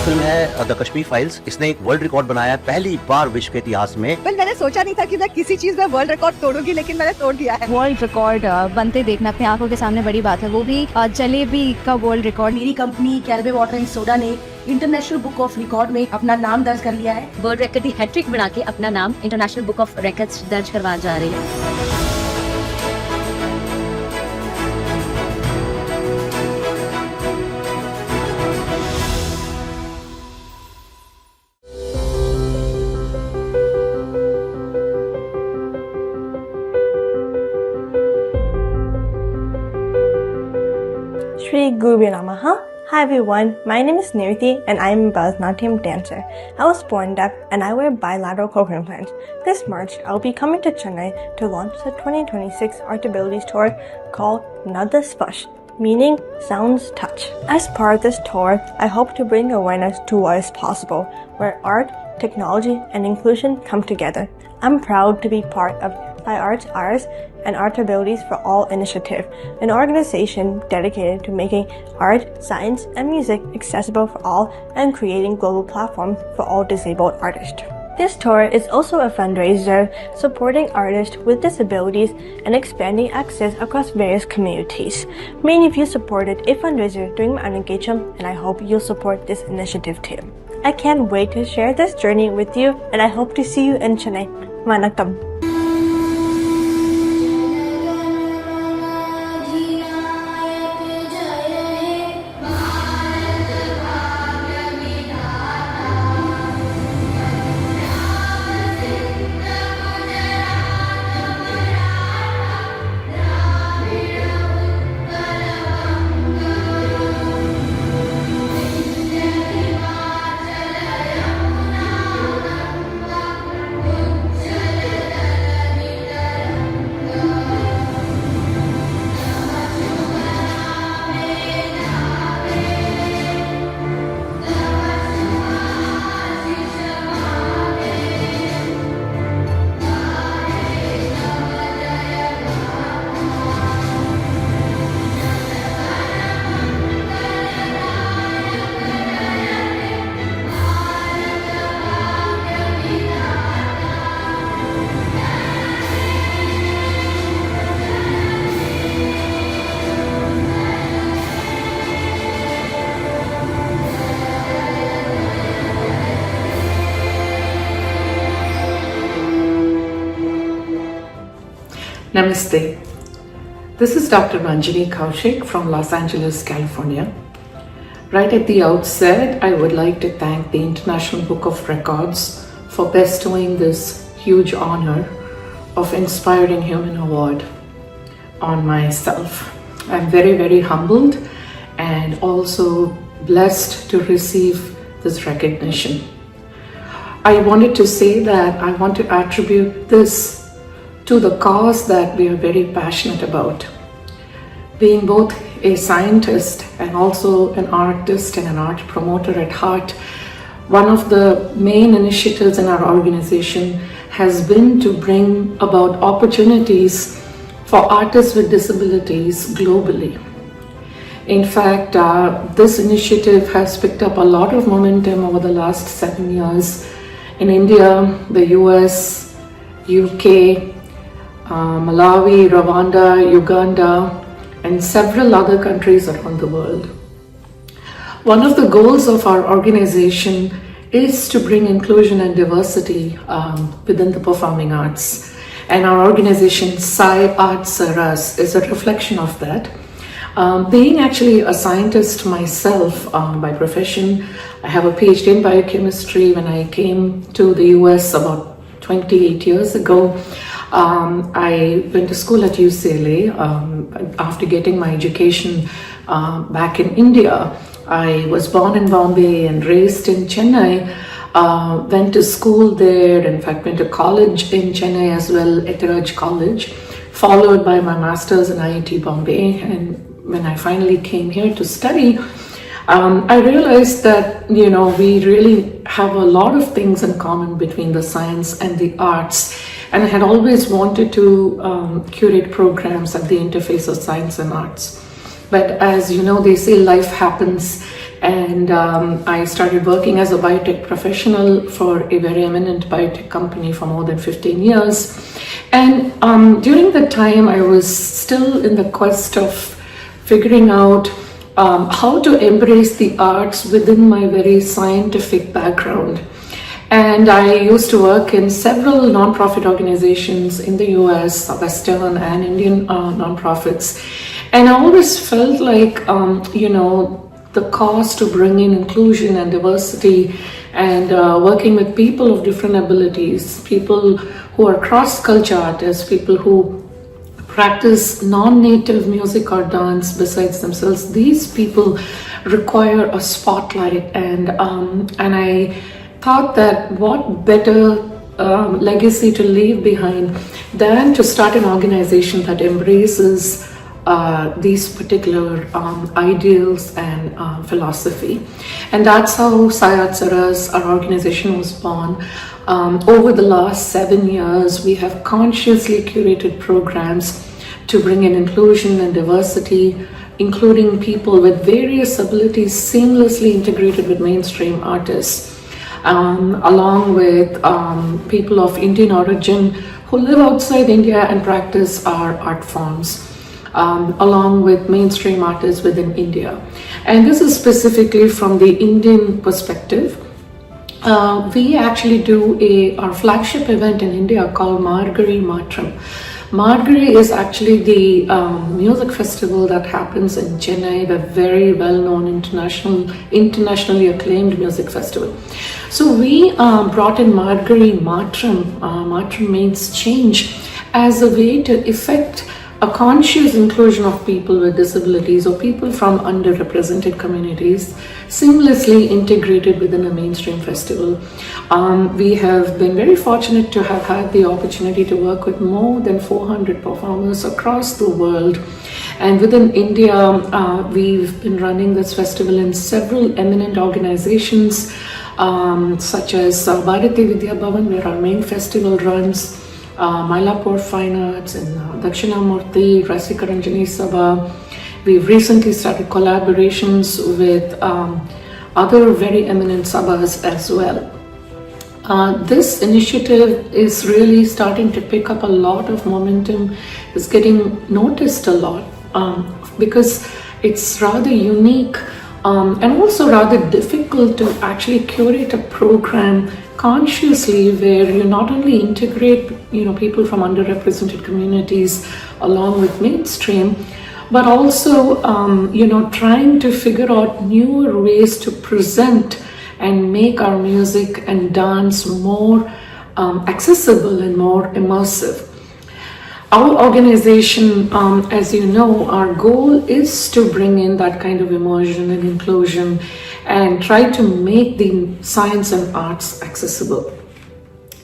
Film है the Kashmir files, इसने एक वर्ल्ड रिकॉर्ड बनाया पहली बार विश्व के इतिहास में। मैंने सोचा नहीं था कि मैं किसी चीज में वर्ल्ड रिकॉर्ड तोड़ूंगी, लेकिन मैंने तोड़ दिया है। वर्ल्ड रिकॉर्ड बनते देखना अपने आंखों के सामने बड़ी बात है, वो भी जलेबी का वर्ल्ड रिकॉर्ड। मेरी कंपनी कैरबे वाटर एंड सोडा ने इंटरनेशनल बुक ऑफ रिकॉर्ड में अपना नाम दर्ज कर लिया है। वर्ल्ड रिकॉर्ड की हैट्रिक बना के अपना नाम इंटरनेशनल बुक ऑफ रिकॉर्ड्स दर्ज करवा जा रही है। Shri Guru Namaha. Hi everyone, my name is Nirti and I am a Bharatanatyam dancer. I was born deaf and I wear bilateral cochlear implants. This March, I will be coming to Chennai to launch the 2026 Art Abilities Tour called Nada Splash, meaning sounds touch. As part of this tour, I hope to bring awareness to what is possible, where art, technology, and inclusion come together. I'm proud to be part of SciArtsRUs and Art Abilities for All initiative, an organization dedicated to making art, science, and music accessible for all and creating global platforms for all disabled artists. This tour is also a fundraiser supporting artists with disabilities and expanding access across various communities. Many of you supported a fundraiser during my engagement, and I hope you'll support this initiative too. I can't wait to share this journey with you, and I hope to see you in Chennai. Vanakkam. Namaste. This is Dr. Ranjini Kaushik from Los Angeles, California. Right at the outset, I would like to thank the International Book of Records for bestowing this huge honor of Inspiring Human Award on myself. I'm very, very humbled and also blessed to receive this recognition. I wanted to say that I want to attribute this to the cause that we are very passionate about. Being both a scientist and also an artist and an art promoter at heart, one of the main initiatives in our organization has been to bring about opportunities for artists with disabilities globally. In fact, this initiative has picked up a lot of momentum over the last 7 years in India, the US, UK, Malawi, Rwanda, Uganda, and several other countries around the world. One of the goals of our organization is to bring inclusion and diversity within the performing arts. And our organization, SciArtsRUs, is a reflection of that. Being actually a scientist myself by profession, I have a PhD in biochemistry. When I came to the US about 28 years ago, I went to school at UCLA. After getting my education back in India, I was born in Bombay and raised in Chennai. Went to school there, in fact went to college in Chennai as well, Etiraj College, followed by my master's in IIT Bombay. And when I finally came here to study, I realized that, we really have a lot of things in common between the science and the arts. And I had always wanted to curate programs at the interface of science and arts. But as you know, they say life happens And I started working as a biotech professional for a very eminent biotech company for more than 15 years. And during the time, I was still in the quest of figuring out how to embrace the arts within my very scientific background. And I used to work in several nonprofit organizations in the US, Western and Indian nonprofits. And I always felt like, the cause to bring in inclusion and diversity and working with people of different abilities, people who are cross-culture artists, people who practice non-native music or dance besides themselves. These people require a spotlight, and I thought that what better legacy to leave behind than to start an organization that embraces these particular ideals and philosophy. And that's how SciArtsRUs, our organization, was born. Over the last 7 years, we have consciously curated programs to bring in inclusion and diversity, including people with various abilities seamlessly integrated with mainstream artists, along with people of Indian origin who live outside India and practice our art forms, along with mainstream artists within India. And this is specifically from the Indian perspective. We actually do our flagship event in India called Margari Matram. Margari is actually the music festival that happens in Chennai, the very well-known internationally acclaimed music festival. So we brought in Margari Matram. Matram means change, as a way to effect a conscious inclusion of people with disabilities or people from underrepresented communities seamlessly integrated within a mainstream festival. We have been very fortunate to have had the opportunity to work with more than 400 performers across the world. And within India, we've been running this festival in several eminent organizations, such as Bharati Vidya Bhavan, where our main festival runs, Mylapore Fine Arts, and Dakshinamurti, Rasika Ranjini Sabha. We've recently started collaborations with other very eminent sabhas as well. This initiative is really starting to pick up a lot of momentum. It's getting noticed a lot because it's rather unique and also rather difficult to actually curate a program consciously where you not only integrate people from underrepresented communities along with mainstream, but also trying to figure out newer ways to present and make our music and dance more accessible and more immersive. Our organization, as you know, our goal is to bring in that kind of immersion and inclusion and try to make the science and arts accessible.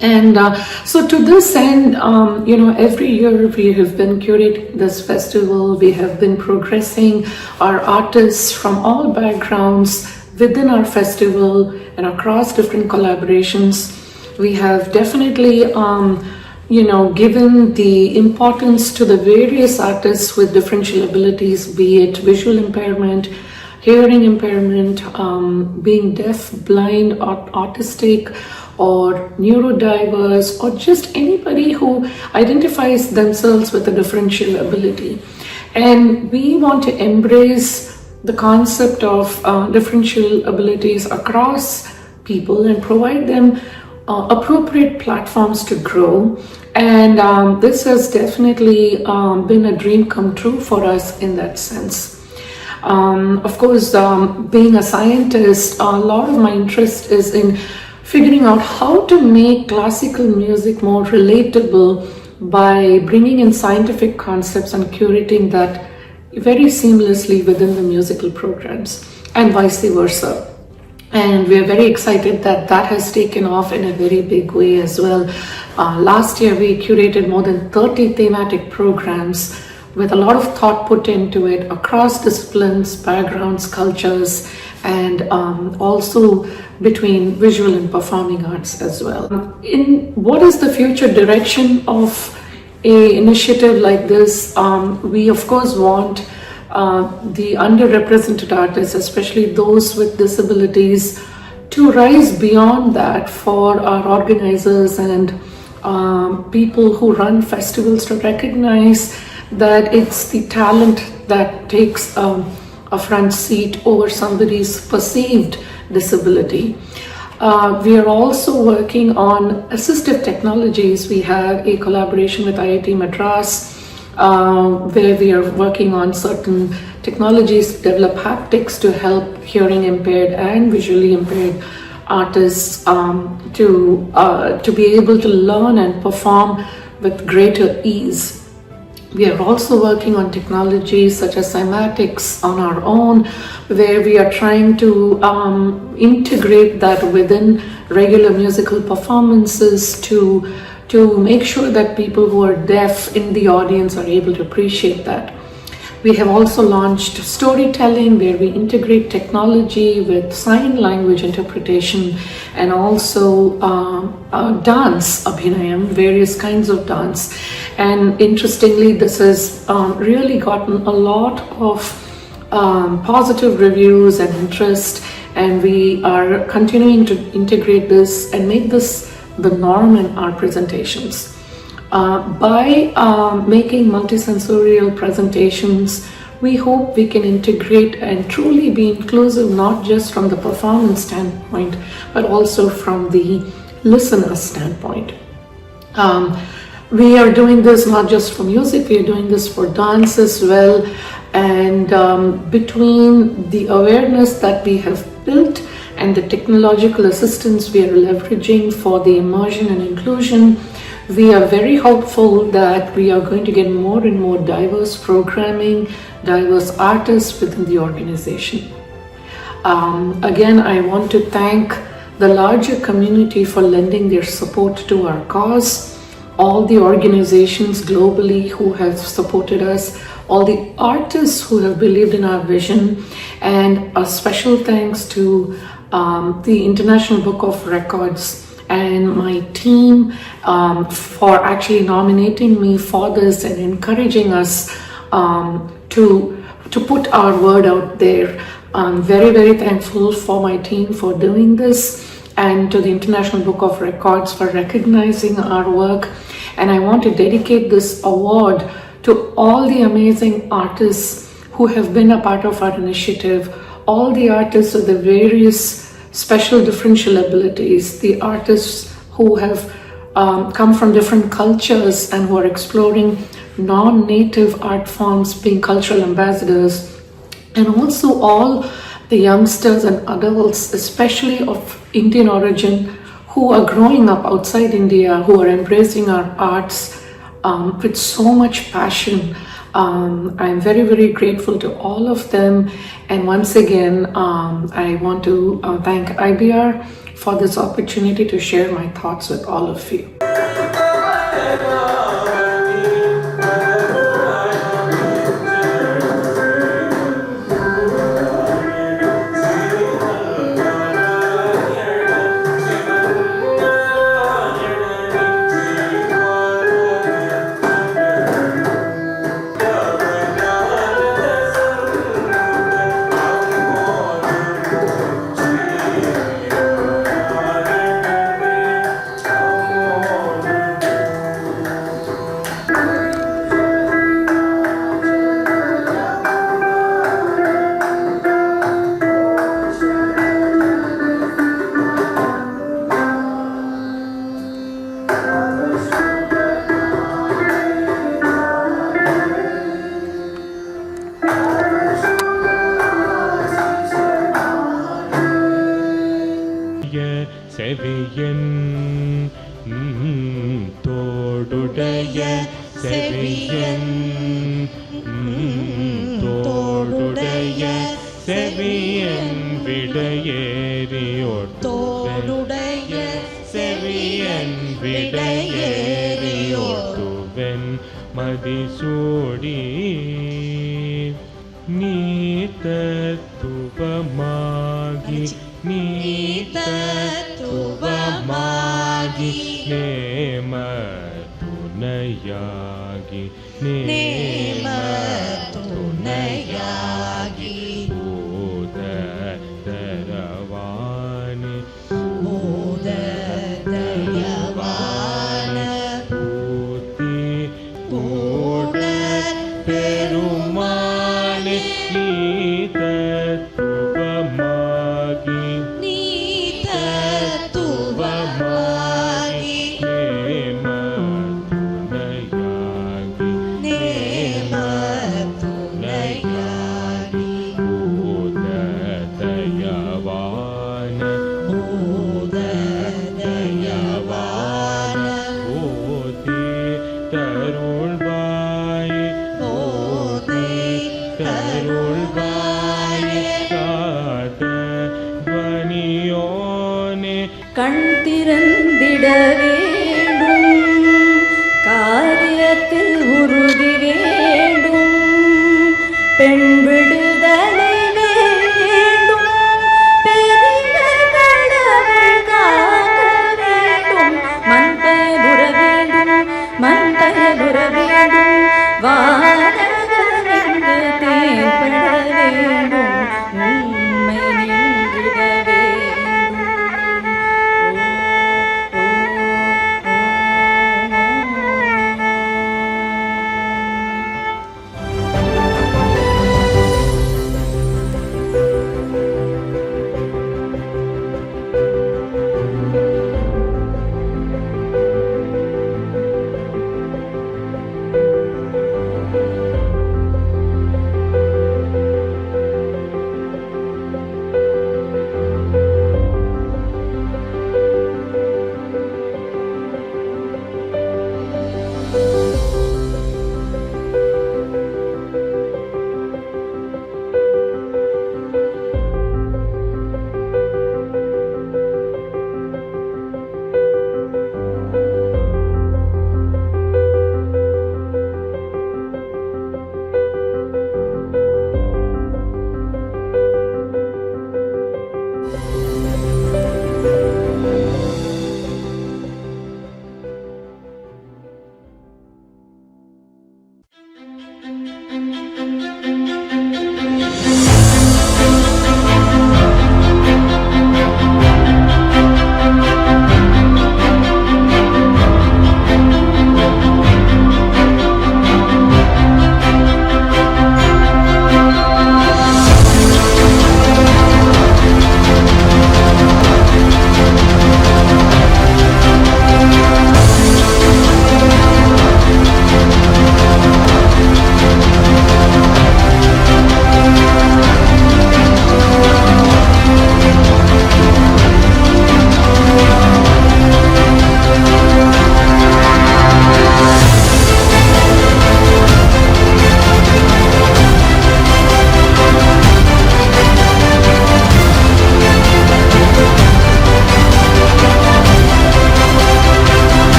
And so to this end, every year we have been curating this festival. We have been progressing our artists from all backgrounds within our festival and across different collaborations. We have definitely given the importance to the various artists with differential abilities, be it visual impairment, hearing impairment, being deaf, blind, or autistic, or neurodiverse, or just anybody who identifies themselves with a differential ability. And we want to embrace the concept of differential abilities across people and provide them appropriate platforms to grow. And this has definitely been a dream come true for us in that sense. Of course, being a scientist, a lot of my interest is in figuring out how to make classical music more relatable by bringing in scientific concepts and curating that very seamlessly within the musical programs, and vice versa. And we're very excited that that has taken off in a very big way as well. Last year, we curated more than 30 thematic programs with a lot of thought put into it across disciplines, backgrounds, cultures, and also between visual and performing arts as well. In what is the future direction of an initiative like this? We of course want the underrepresented artists, especially those with disabilities, to rise beyond that for our organizers and people who run festivals to recognize that it's the talent that takes a front seat over somebody's perceived disability. We are also working on assistive technologies. We have a collaboration with IIT Madras where we are working on certain technologies to develop haptics to help hearing impaired and visually impaired artists to be able to learn and perform with greater ease. We are also working on technologies such as cymatics on our own, where we are trying to integrate that within regular musical performances to make sure that people who are deaf in the audience are able to appreciate that. We have also launched storytelling, where we integrate technology with sign language interpretation and also dance, abhinayam, various kinds of dance. And interestingly, this has really gotten a lot of positive reviews and interest, and we are continuing to integrate this and make this the norm in our presentations. By making multisensorial presentations, we hope we can integrate and truly be inclusive, not just from the performance standpoint, but also from the listener standpoint. We are doing this not just for music, we are doing this for dance as well. And between the awareness that we have built and the technological assistance we are leveraging for the immersion and inclusion, we are very hopeful that we are going to get more and more diverse programming, diverse artists within the organization. Again, I want to thank the larger community for lending their support to our cause, all the organizations globally who have supported us, all the artists who have believed in our vision, and a special thanks to the International Book of Records and my team for actually nominating me for this and encouraging us to put our word out there. I'm very, very thankful for my team for doing this, and to the International Book of Records for recognizing our work. And I want to dedicate this award to all the amazing artists who have been a part of our initiative, all the artists with the various special differential abilities, the artists who have come from different cultures and who are exploring non-native art forms, being cultural ambassadors, and also all the youngsters and adults, especially of Indian origin, who are growing up outside India, who are embracing our arts with so much passion. I'm very, very grateful to all of them. And once again, I want to thank IBR for this opportunity to share my thoughts with all of you. Nema tunayagi, nema tunayagi. துணையாகி போத தரவாணி போத தயவான பூத்தி கூட பெருமானே நீத துவமாகி நீ தத்துவமாகி நேம துணையாகி நேம துணையாகி போத தயவான போத தயவான போதி தருள்வாய் போதை தருள்வாய் காத துவனியோனே கண் திறந்திட வேண்டும் காரியத்தில் உறுதி வேண்டும் பெண்